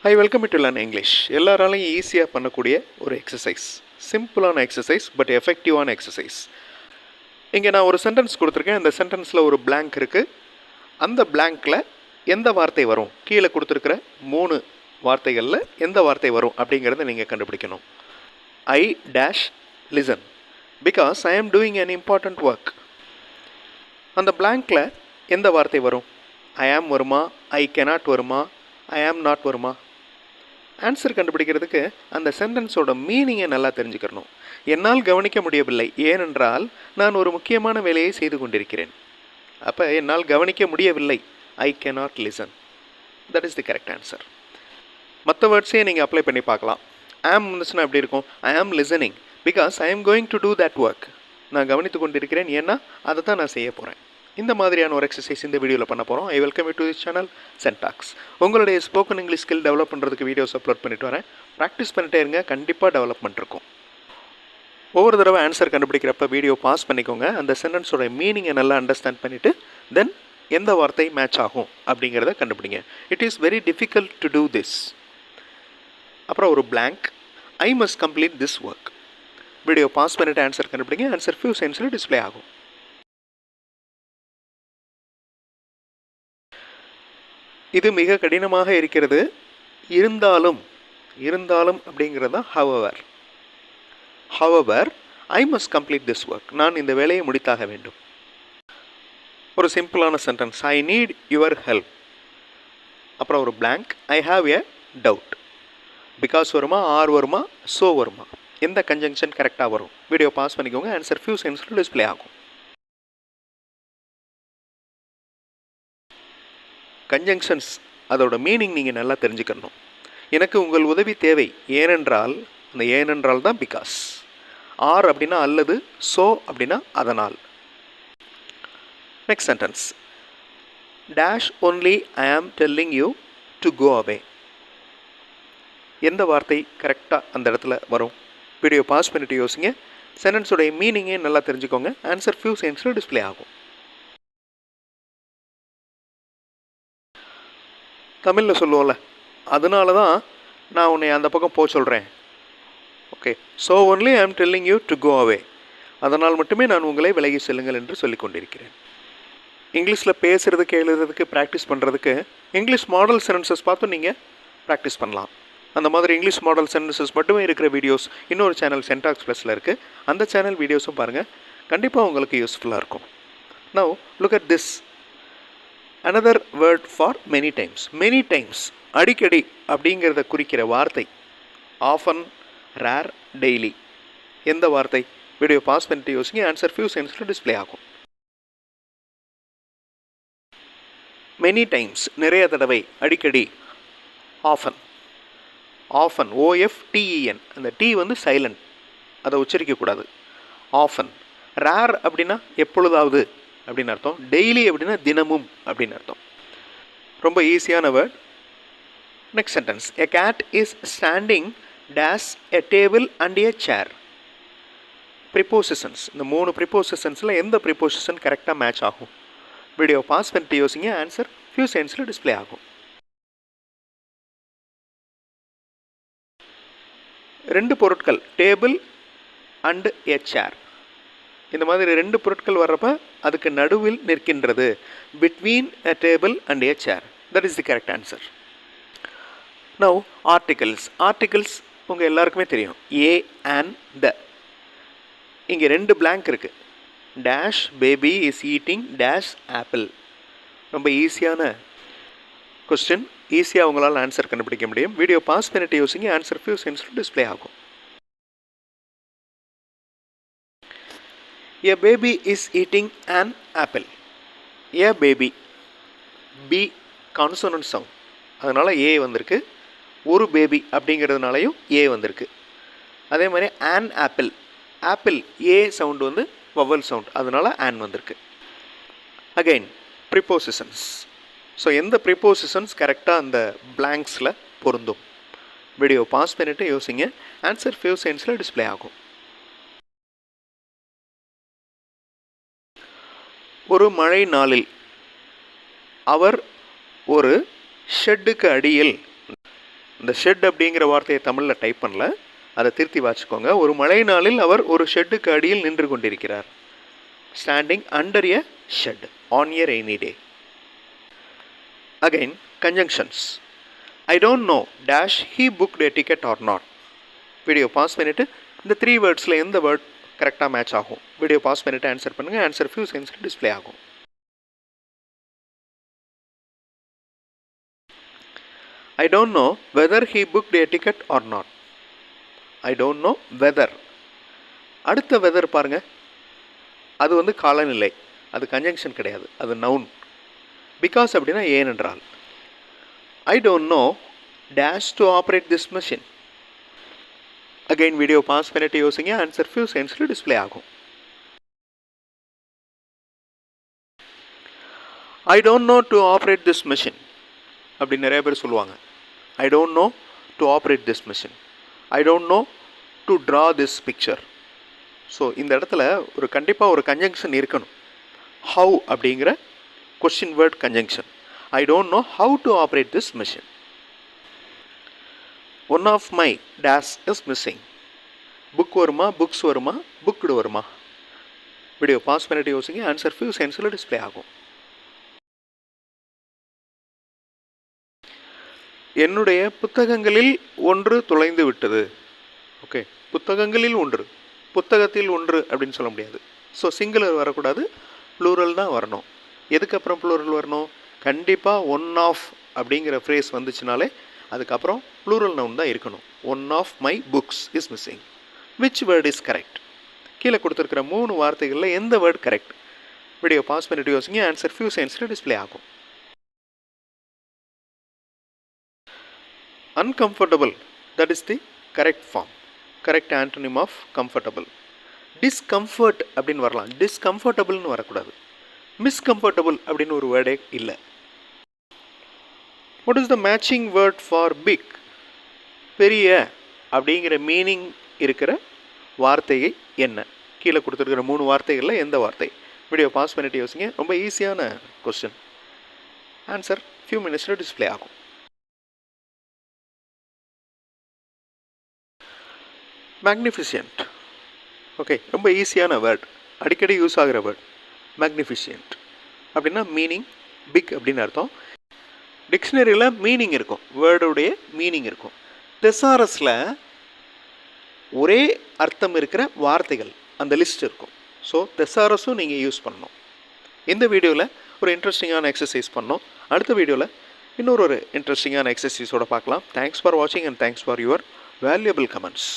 I welcome to learn English. எல்லாராலையும் ஈஸியாக பண்ணக்கூடிய ஒரு எக்ஸசைஸ், சிம்பிளான எக்ஸசைஸ் பட் எஃபெக்டிவான எக்ஸசைஸ். இங்கே நான் ஒரு சென்டென்ஸ் கொடுத்துருக்கேன். அந்த சென்டென்ஸில் ஒரு பிளாங்க் இருக்குது. அந்த பிளாங்க்கில் எந்த வார்த்தை வரும், கீழே கொடுத்துருக்கிற 3 வார்த்தைகளில் எந்த வார்த்தை வரும் அப்படிங்கிறத நீங்கள் கண்டுபிடிக்கணும். I dash listen because I ஆம் டூயிங் அன் இம்பார்ட்டண்ட் ஒர்க். அந்த பிளாங்க்கில் எந்த வார்த்தை வரும்? ஐ ஆம் வருமா, ஐ கெனாட் வருமா, ஐ ஆம் நாட் வருமா? ஆன்சர் கண்டுபிடிக்கிறதுக்கு அந்த சென்டென்ஸோட மீனிங்கை நல்லா தெரிஞ்சுக்கணும். என்னால் கவனிக்க முடியவில்லை, ஏனென்றால் நான் ஒரு முக்கியமான வேலையை செய்து கொண்டிருக்கிறேன். அப்போ என்னால் கவனிக்க முடியவில்லை, I cannot listen. That is the correct answer. மற்ற வேர்ட்ஸையே நீங்கள் அப்ளை பண்ணி பார்க்கலாம். ஆம் இருந்துச்சுன்னா எப்படி இருக்கும்? ஐ ஆம் listening because I am going to do that work. நான் கவனித்து கொண்டிருக்கிறேன், ஏன்னா அதை தான் நான் செய்ய போகிறேன். இந்த மாதிரியான ஒரு எக்ஸசைஸ் இந்த வீடியோவில் பண்ண போகிறோம். I welcome you to this channel சென்டாக்ஸ். உங்களுடைய ஸ்போக்கன் இங்கிலீஷ் ஸ்கில் டெவலப் பண்ணுறதுக்கு வீடியோஸ் அப்லோட் பண்ணிட்டு வரேன். ப்ராக்டிஸ் பண்ணிட்டே இருங்க, கண்டிப்பாக டெவலப்மெண்ட் இருக்கும். ஒவ்வொரு தடவை ஆன்சர் கண்டுபிடிக்கிறப்ப வீடியோ பாஸ் பண்ணிக்கோங்க. அந்த சென்டென்ஸோட மீனிங்கை நல்லா அண்டர்ஸ்டாண்ட் பண்ணிவிட்டு தென் எந்த வார்த்தை மேட்ச் ஆகும் அப்படிங்கிறத கண்டுபிடிங்க. It is very difficult to do this. அப்புறம் ஒரு blank, I must complete this work. Video pause பண்ணிவிட்டு ஆன்சர் கண்டுபிடிங்க. ஆன்சர் ஃபியூ செகண்ட்ஸில் டிஸ்பிளே ஆகும். இது மிக கடினமாக இருக்கிறது, இருந்தாலும் அப்படிங்கிறது தான் however I must complete this work. நான் இந்த வேலையை முடித்தாக வேண்டும். ஒரு சிம்பிளான sentence, I need your help. அப்புறம் ஒரு blank, I have a doubt. Because வருமா, ஆர் வருமா, ஸோ வருமா? எந்த கன்ஜங்ஷன் கரெக்டாக வரும்? வீடியோ பாஸ் பண்ணிக்கோங்க. ஆன்சர் ஃபியூ செகண்ட்ஸில் டிஸ்பிளே ஆகும். கன்ஜங்ஷன்ஸ், அதோட மீனிங் நீங்கள் நல்லா தெரிஞ்சுக்கணும். எனக்கு உங்கள் உதவி தேவை, ஏனென்றால், அந்த ஏனென்றால் தான் பிகாஸ். ஆர் அப்படின்னா அல்லது, ஸோ அப்படின்னா அதனால். Next sentence, dash only I am telling you to go away. எந்த வார்த்தை கரெக்டாக அந்த இடத்துல வரும்? வீடியோ பாஸ் பண்ணிட்டு யோசிங்க. சென்டென்ஸோடைய மீனிங்கே நல்லா தெரிஞ்சுக்கோங்க. ஆன்சர் ஃபியூ செகண்ட்ஸில் டிஸ்பிளே ஆகும். தமிழில் சொல்லுவோம்ல, அதனால தான் நான் உன்னை அந்த பக்கம் போக சொல்கிறேன். Okay, so only I am telling you to go away. அதனால் மட்டுமே நான் உங்களை விலகி செல்லுங்கள் என்று சொல்லி கொண்டிருக்கிறேன். இங்கிலீஷில் பேசுகிறதுக்கு, எழுதுறதுக்கு, ப்ராக்டிஸ் பண்ணுறதுக்கு இங்கிலீஷ் மாடல் சென்டென்சஸ் பார்த்து நீங்கள் ப்ராக்டிஸ் பண்ணலாம். அந்த மாதிரி இங்கிலீஷ் மாடல் சென்டென்சஸ் மட்டுமே இருக்கிற வீடியோஸ் இன்னொரு சேனல் சென்டாக்ஸ் ப்ளஸில் இருக்குது. அந்த சேனல் வீடியோஸும் பாருங்கள், கண்டிப்பாக உங்களுக்கு யூஸ்ஃபுல்லாக இருக்கும். Now look at this. another word for many times. many times, அடிக்கடி அப்படிங்கிறத குறிக்கிற வார்த்தை often, rare, daily. எந்த வார்த்தை? வீடியோ பாஸ் பண்ணிட்டு யோசிங்க. ஆன்சர் ஃபியூ செகண்ட்ஸில் டிஸ்பிளே ஆகும். many times, நிறைய தடவை, அடிக்கடி. often, OFTEN. அந்த டி வந்து சைலண்ட், அதை உச்சரிக்கக்கூடாது. often. rare அப்படின்னா எப்பொழுதாவது அப்படின்னு அர்த்தம். டெய்லி அப்படின்னா தினமும் அப்படின்னு அர்த்தம். ரொம்ப ஈஸியான word. Next sentence, a cat is standing dash a table and a chair. Prepositions, இந்த 3 ப்ரிப்போசிஷன்ஸில் எந்த ப்ரிப்போசிஷன் கரெக்டாக மேட்ச் ஆகும்? வீடியோ பாஸ் பண்ணிட்டு யோசிங்க. ஆன்சர் ஃபியூ செகண்ட்ஸில் டிஸ்பிளே ஆகும். 2 பொருட்கள், டேபிள் அண்ட் எ சேர். இந்த மாதிரி 2 பொருட்கள் வர்றப்ப அதுக்கு நடுவில் நிற்கின்றது. Between a table and a chair. That is the correct answer. Now articles உங்கள் எல்லாருக்குமே தெரியும். A and the. இங்கே 2 பிளாங்க் இருக்குது. Dash baby is eating dash apple. ரொம்ப ஈஸியான கொஸ்டின். ஈஸியாக உங்களால் ஆன்சர் கண்டுபிடிக்க முடியும். வீடியோ பாஸ் பண்ணிட்டு யோசிங்க. ஆன்சர் ஃபியூ செகண்ட்ஸில் டிஸ்பிளே ஆகும். A baby is eating an apple. A baby, B consonant sound, அதனால் ஏ வந்திருக்கு. ஒரு பேபி அப்படிங்கிறதுனாலையும் ஏ வந்திருக்கு. அதே மாதிரி an ஆப்பிள் ஏ சவுண்டு வந்து வவல் சவுண்ட், அதனால் ஆன் வந்திருக்கு. Again prepositions. ஸோ எந்த ப்ரிப்போசிஷன்ஸ் கரெக்டாக அந்த பிளாங்க்ஸில் பொருந்தும்? வீடியோ பாஸ் பண்ணிவிட்டு யோசிங்க. ஆன்சர் ஃபியூ செகண்ட்ஸில் டிஸ்பிளே ஆகும். ஒரு மழை நாளில் அவர் ஒரு ஷெட்டுக்கு அடியில் இந்த ஷெட் அப்படிங்கிற வார்த்தையை தமிழில் டைப் பண்ணல, அதை திருத்தி வாசிக்கோங்க. ஒரு மழை நாளில் அவர் ஒரு ஷெட்டுக்கு அடியில் நின்று கொண்டிருக்கிறார். Standing under a shed on a rainy day. Again conjunctions. I don't know dash he booked a ticket or not. Video pause பண்ணிவிட்டு இந்த 3 வேர்ட்ஸில் எந்த வேர்ட் கரெக்டாக மேட்ச் ஆகும்? வீடியோ பாஸ் பண்ணிவிட்டு ஆன்சர் பண்ணுங்கள். ஆன்சர் ஃபியூ செகண்ட்ஸில் டிஸ்பிளே ஆகும். I don't know whether he booked a ticket or not. I don't know whether. அடுத்த வெதர் பாருங்க, அது வந்து காலநிலை, அது கன்ஜங்ஷன் கிடையாது, அது நவுன். பிகாஸ் அப்படின்னா ஏனென்றால். I don't know dash to operate this machine. Again video pass பண்ணிட்டு யோசிங்க. ஆன்சர் ஃபியூ செகண்ட்ஸில் டிஸ்பிளே ஆகும். I don't know to operate this machine அப்படி நிறைய பேர் சொல்லுவாங்க. I don't know to operate this machine. I don't know to draw this picture. So இந்த இடத்துல ஒரு கண்டிப்பாக ஒரு கன்ஜங்ஷன் இருக்கணும். How அப்படிங்கிற question word conjunction. I don't know how to operate this machine. One of my dash is missing. Book வருமா, books வருமா, booked வருமா? வீடியோ பாஸ் பண்ணிட்டு யோசிங்க. ஆன்சர் ஃபியூ செகண்ட்ஸில் டிஸ்பிளே ஆகும். என்னுடைய புத்தகங்களில் ஒன்று தொலைந்து விட்டது. ஓகே, புத்தகங்களில் ஒன்று, புத்தகத்தில் ஒன்று அப்படின்னு சொல்ல முடியாது. ஸோ சிங்குலர் வரக்கூடாது, ப்ளூரல் தான் வரணும். எதுக்கப்புறம் ப்ளூரல் வரணும்? கண்டிப்பாக ஒன் ஆஃப் அப்படிங்கிற ஃப்ரேஸ் வந்துச்சுனாலே அதுக்கப்புறம் ப்ளூரல் நவுன் தான் இருக்கணும். One of my books is missing. Which word is correct? கீழே கொடுத்துருக்கிற 3 வார்த்தைகளில் எந்த வேர்ட் கரெக்ட்? வீடியோ பாஸ் பண்ணிட்டு யோசிங்க. ஆன்சர் ஃபியூ செகண்ட்ஸில் டிஸ்பிளே ஆகும். Uncomfortable, that is the correct form, correct antonym of comfortable. Discomfort அப்படின்னு வரலாம், discomfortableன்னு வரக்கூடாது. Miscomfortable அப்படின்னு ஒரு வேர்டே இல்லை. What is the matching word for big? பெரிய அப்படிங்கிற மீனிங் இருக்கிற வார்த்தையை என்ன? கீழே கொடுத்துருக்கிற 3 வார்த்தைகளில் எந்த வார்த்தை? வீடியோ பாஸ் பண்ணிட்டு யோசிங்க. ரொம்ப ஈஸியான கொஸ்டின். ஆன்சர் ஃபியூ மினிட்ஸில் டிஸ்பிளே ஆகும். மேக்னிஃபிஷியன்ட். ஓகே, ரொம்ப ஈஸியான வேர்ட், அடிக்கடி யூஸ் ஆகிற வேர்ட். மேக்னிஃபிஷியன்ட் அப்படின்னா மீனிங் பிக் அப்படின்னு அர்த்தம். டிக்ஷனரியில் மீனிங் இருக்கும், வேர்டுடைய மீனிங் இருக்கும். தெசாரஸில் ஒரே அர்த்தம் இருக்கிற வார்த்தைகள் அந்த லிஸ்ட் இருக்கும். ஸோ தெசாரஸும் நீங்கள் யூஸ் பண்ணணும். இந்த வீடியோவில் ஒரு இன்ட்ரெஸ்டிங்கான எக்ஸசைஸ் பண்ணோம். அடுத்த வீடியோவில் இன்னொரு இன்ட்ரெஸ்டிங்கான எக்ஸசைஸோடு பார்க்கலாம். தேங்க்ஸ் ஃபார் வாட்சிங் and thanks for your valuable comments.